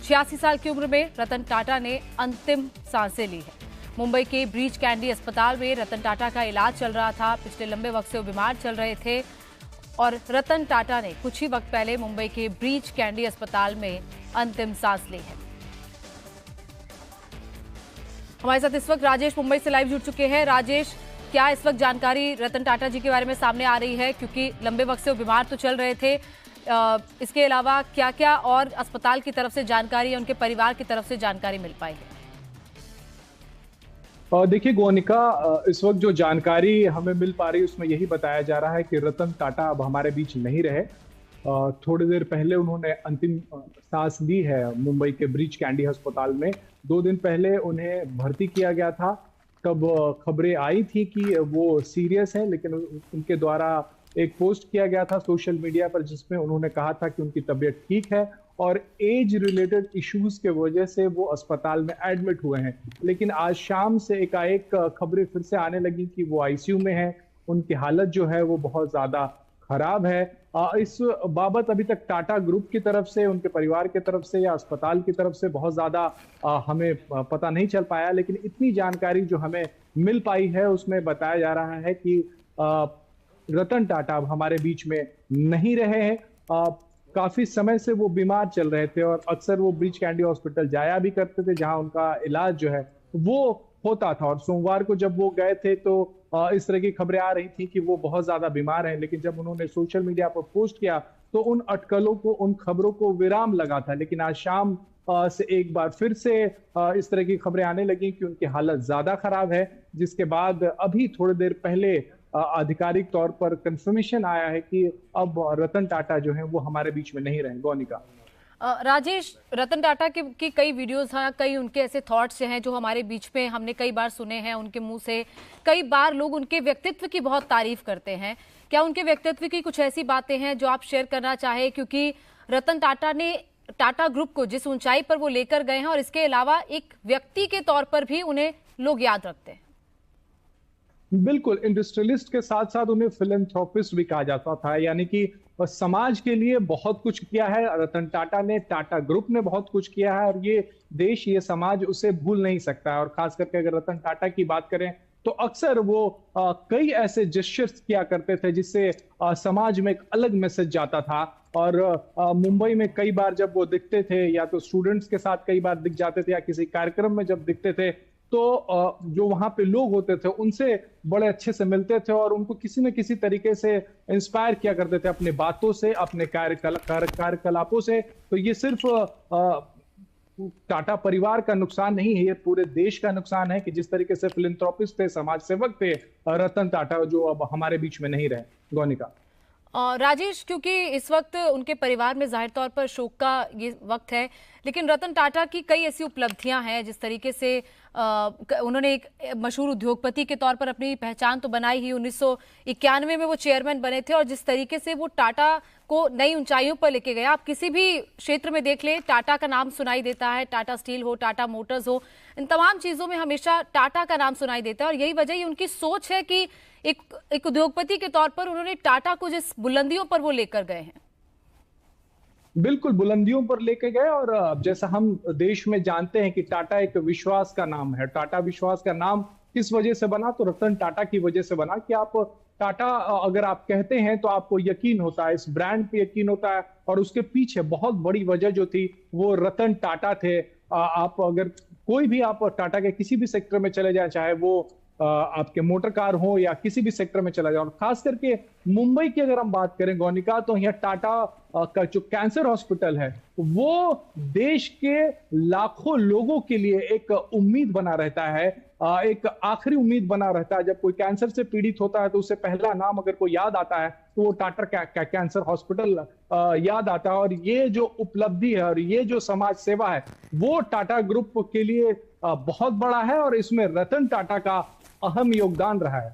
86 साल की उम्र में रतन टाटा ने अंतिम सांसें ली है। मुंबई के ब्रीच कैंडी अस्पताल में रतन टाटा का इलाज चल रहा था। पिछले लंबे वक्त से वो बीमार चल रहे थे और रतन टाटा ने कुछ ही वक्त पहले मुंबई के ब्रीच कैंडी अस्पताल में अंतिम सांस ली है। हमारे साथ इस वक्त राजेश मुंबई से लाइव जुड़ चुके हैं। राजेश, क्या इस वक्त जानकारी रतन टाटा जी के बारे में सामने आ रही है, क्योंकि लंबे वक्त से वो बीमार तो चल रहे थे, इसके अलावा क्या क्या और अस्पताल की तरफ से जानकारी या उनके परिवार की तरफ से जानकारी मिल पाई है? देखिए गोनिका, इस वक्त जो जानकारी हमें मिल पा रही है उसमें यही बताया जा रहा है कि रतन टाटा अब हमारे बीच नहीं रहे। थोड़ी देर पहले उन्होंने अंतिम सांस ली है मुंबई के ब्रीच कैंडी अस्पताल में। 2 दिन पहले उन्हें भर्ती किया गया था, तब खबरें आई थी कि वो सीरियस हैं, लेकिन उनके द्वारा एक पोस्ट किया गया था सोशल मीडिया पर जिसमें उन्होंने कहा था कि उनकी तबीयत ठीक है और एज रिलेटेड इश्यूज के वजह से वो अस्पताल में एडमिट हुए हैं। लेकिन आज शाम से एकाएक खबरें फिर से आने लगी कि वो आईसीयू में हैं, उनकी हालत जो है वो बहुत ज्यादा खराब है। इस बाबत अभी तक टाटा ग्रुप की तरफ से, उनके परिवार की तरफ से या अस्पताल की तरफ से बहुत ज्यादा हमें पता नहीं चल पाया, लेकिन इतनी जानकारी जो हमें मिल पाई है उसमें बताया जा रहा है कि रतन टाटा अब हमारे बीच में नहीं रहे हैं। काफी समय से वो बीमार चल रहे थे और अक्सर वो ब्रीच कैंडी हॉस्पिटल जाया भी करते थे जहां उनका इलाज जो है वो होता था। और सोमवार को जब वो गए थे तो इस तरह की खबरें आ रही थी कि वो बहुत ज्यादा बीमार हैं, लेकिन जब उन्होंने सोशल मीडिया पर पोस्ट किया तो उन अटकलों को, उन खबरों को विराम लगा था। लेकिन आज शाम से एक बार फिर से इस तरह की खबरें आने लगी कि उनकी हालत ज्यादा खराब है, जिसके बाद अभी थोड़ी देर पहले आधिकारिक तौर पर कंफर्मेशन आया है कि अब रतन टाटा जो हैं वो हमारे बीच में नहीं रहेंगे। गोनिका, राजेश, रतन टाटा की कई वीडियोस हैं, कई उनके ऐसे थॉट्स हैं जो हमारे बीच में हमने कई बार सुने हैं उनके मुंह से। कई बार लोग उनके व्यक्तित्व की बहुत तारीफ करते हैं। क्या उनके व्यक्तित्व की कुछ ऐसी बातें हैं जो आप शेयर करना चाहें, क्योंकि रतन टाटा ने टाटा ग्रुप को जिस ऊंचाई पर वो लेकर गए हैं और इसके अलावा एक व्यक्ति के तौर पर भी उन्हें लोग याद रखते हैं? बिल्कुल, इंडस्ट्रियलिस्ट के साथ साथ उन्हें फिलैंथ्रोपिस्ट भी कहा जाता था, यानी कि समाज के लिए बहुत कुछ किया है रतन टाटा ने। टाटा ग्रुप ने बहुत कुछ किया है और ये देश, ये समाज उसे भूल नहीं सकता है। और खास करके अगर रतन टाटा की बात करें तो अक्सर वो कई ऐसे जेस्चर्स किया करते थे जिससे समाज में एक अलग मैसेज जाता था। और मुंबई में कई बार जब वो दिखते थे, या तो स्टूडेंट्स के साथ कई बार दिख जाते थे या किसी कार्यक्रम में जब दिखते थे, तो जो वहां पे लोग होते थे उनसे बड़े अच्छे से मिलते थे और उनको किसी न किसी तरीके से इंस्पायर किया करते थे अपने बातों से, अपने कार्यकलापों से। तो ये सिर्फ टाटा परिवार का नुकसान नहीं है, ये पूरे देश का नुकसान है कि जिस तरीके से फिलैंथ्रोपिस्ट थे, समाज सेवक थे रतन टाटा, जो अब हमारे बीच में नहीं रहे। गोनिका, राजेश, क्योंकि इस वक्त उनके परिवार में जाहिर तौर पर शोक का ये वक्त है, लेकिन रतन टाटा की कई ऐसी उपलब्धियां हैं। जिस तरीके से उन्होंने एक मशहूर उद्योगपति के तौर पर अपनी पहचान तो बनाई ही, 1991 में वो चेयरमैन बने थे और जिस तरीके से वो टाटा को नई ऊंचाइयों पर लेके गया। आप किसी भी क्षेत्र में देख लें, टाटा का नाम सुनाई देता है, टाटा स्टील हो, टाटा मोटर्स हो, इन तमाम चीजों में हमेशा टाटा का नाम सुनाई देता है। और यही वजह, उनकी सोच है कि एक उद्योगपति के तौर पर उन्होंने टाटा को जिस बुलंदियों पर वो लेकर गए हैं, बिल्कुल बुलंदियों पर लेके गए। और जैसा हम देश में जानते हैं कि टाटा एक विश्वास का नाम है। टाटा विश्वास का नाम किस वजह से बना? तो रतन टाटा की वजह से बना कि आप टाटा अगर आप कहते हैं तो आपको यकीन होता है, इस ब्रांड पे यकीन होता है। और उसके पीछे बहुत बड़ी वजह जो थी वो रतन टाटा थे। आप अगर कोई भी आप टाटा के किसी भी सेक्टर में चले जाए, चाहे वो आपके मोटर कार हो या किसी भी सेक्टर में चला जाए, और खास करके मुंबई की अगर हम बात करें गोनिका, तो यहाँ टाटा का जो कैंसर हॉस्पिटल है वो देश के लाखों लोगों के लिए एक उम्मीद बना रहता है, एक आखिरी उम्मीद बना रहता है। जब कोई कैंसर से पीड़ित होता है तो उसे पहला नाम अगर कोई याद आता है तो वो टाटा कैंसर हॉस्पिटल याद आता है। और ये जो उपलब्धि है और ये जो समाज सेवा है वो टाटा ग्रुप के लिए बहुत बड़ा है और इसमें रतन टाटा का अहम योगदान रहा है।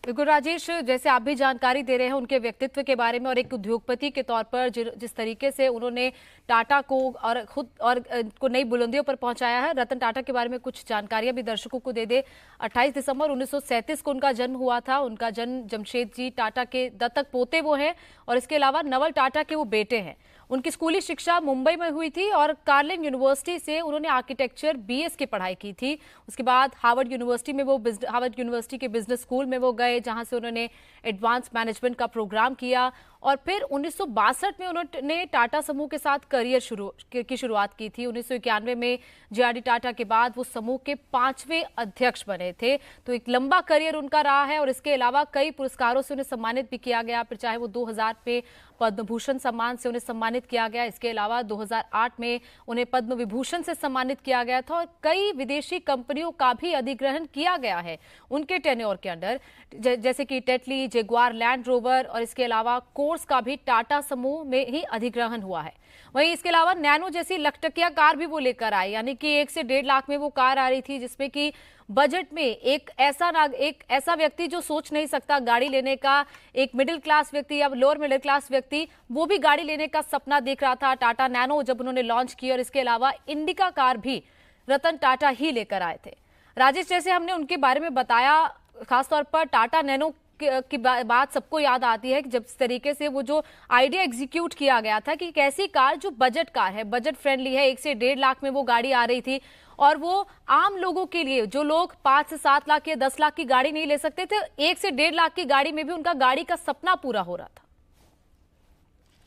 बिल्कुल राजेश, जैसे आप भी जानकारी दे रहे हैं उनके व्यक्तित्व के बारे में और एक उद्योगपति के तौर पर जिस तरीके से उन्होंने टाटा को और खुद और को नई बुलंदियों पर पहुंचाया है। रतन टाटा के बारे में कुछ जानकारियां भी दर्शकों को दे दे। 28 दिसंबर 1937 को उनका जन्म हुआ था। उनका जन्म जमशेद जी टाटा के दत्तक पोते वो हैं और इसके अलावा नवल टाटा के वो बेटे हैं। उनकी स्कूली शिक्षा मुंबई में हुई थी और कार्लिंग यूनिवर्सिटी से उन्होंने आर्किटेक्चर बीएस की पढ़ाई की थी। उसके बाद हार्वर्ड यूनिवर्सिटी के बिजनेस स्कूल में वो गए, जहां से उन्होंने एडवांस मैनेजमेंट का प्रोग्राम किया और फिर 1962 में उन्होंने टाटा समूह के साथ करियर की शुरुआत की थी। 1991 में जेआरडी टाटा के बाद वो समूह के 5वें अध्यक्ष बने थे। तो एक लंबा करियर उनका रहा है और इसके अलावा कई पुरस्कारों से उन्हें सम्मानित भी किया गया। फिर चाहे वो 2000 में पद्म भूषण सम्मान से उन्हें सम्मानित किया गया, इसके अलावा 2008 में उन्हें पद्म विभूषण से सम्मानित किया गया था और कई विदेशी कंपनियों का भी अधिग्रहण किया गया है उनके टेन्योर के अंडर, जैसे कि टेटली, जगुआर लैंड रोवर और इसके अलावा कोर्स का भी टाटा समूह में ही अधिग्रहण हुआ है। वहीं इसके अलावा नैनो जैसी लखटकिया कार भी वो लेकर आए, यानी कि 1 से 1.5 लाख में वो कार आ रही थी, जिसमें कि बजट में एक ऐसा व्यक्ति जो सोच नहीं सकता गाड़ी लेने का, एक मिडिल क्लास व्यक्ति या लोअर मिडिल क्लास व्यक्ति, वो भी गाड़ी लेने का सपना देख रहा था। टाटा नैनो जब उन्होंने लॉन्च की और इसके अलावा इंडिका कार भी रतन टाटा ही लेकर आए थे। राजेश, जैसे हमने उनके बारे में बताया, खासतौर पर टाटा नैनो की बात सबको याद आती है कि जब इस तरीके से वो जो आइडिया एग्जीक्यूट किया गया था कि एक ऐसी कार जो बजट कार है, बजट फ्रेंडली है, 1 से 1.5 लाख में वो गाड़ी आ रही थी और वो आम लोगों के लिए, जो लोग 5 से 7 लाख या 10 लाख की गाड़ी नहीं ले सकते थे, 1 से 1.5 लाख की गाड़ी में भी उनका गाड़ी का सपना पूरा हो रहा था।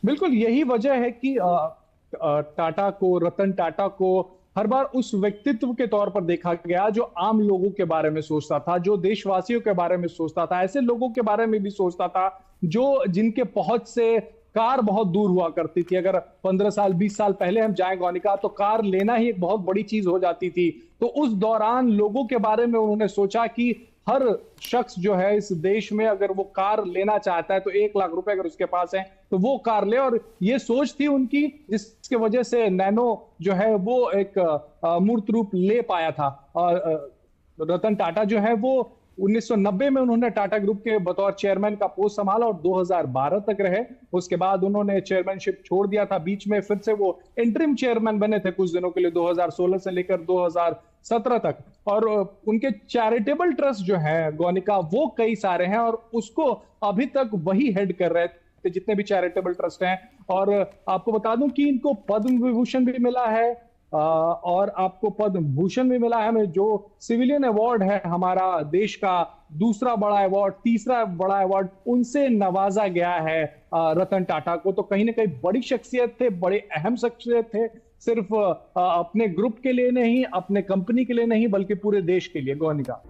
बिल्कुल यही वजह है कि टाटा को, रतन टाटा को हर बार उस व्यक्तित्व के तौर पर देखा गया जो आम लोगों के बारे में सोचता था, जो देशवासियों के बारे में सोचता था, ऐसे लोगों के बारे में भी सोचता था जो जिनके पहुंच से कार बहुत दूर हुआ करती थी। अगर 15 साल 20 साल पहले हम जाएं गौनिका, तो कार लेना ही एक बहुत बड़ी चीज हो जाती थी। तो उस दौरान लोगों के बारे में उन्होंने सोचा कि हर शख्स जो है इस देश में अगर वो कार लेना चाहता है तो 1 लाख रुपए अगर उसके पास है तो वो कार ले, और ये सोच थी उनकी, जिसकी वजह से नैनो जो है वो एक मूर्त रूप ले पाया था। और रतन टाटा जो है वो 1990 में उन्होंने टाटा ग्रुप के बतौर चेयरमैन का पोस्ट संभाला और 2012 तक रहे। उसके बाद उन्होंने चेयरमैनशिप छोड़ दिया था, बीच में फिर से वो इंटरिम चेयरमैन बने थे कुछ दिनों के लिए, 2016 से लेकर 2017 तक। और उनके चैरिटेबल ट्रस्ट जो है गौनिका, वो कई सारे हैं और उसको अभी तक वही हेड कर रहे थे, जितने भी चैरिटेबल ट्रस्ट हैं। और आपको बता दूं कि इनको पद्म विभूषण भी मिला है और आपको पद्म भूषण भी मिला है। हमें जो सिविलियन अवार्ड है हमारा देश का दूसरा बड़ा अवार्ड, तीसरा बड़ा अवार्ड, उनसे नवाजा गया है रतन टाटा को। तो कहीं ना कहीं बड़ी शख्सियत थे, बड़े अहम शख्सियत थे, सिर्फ अपने ग्रुप के लिए नहीं, अपने कंपनी के लिए नहीं, बल्कि पूरे देश के लिए। गौनिका।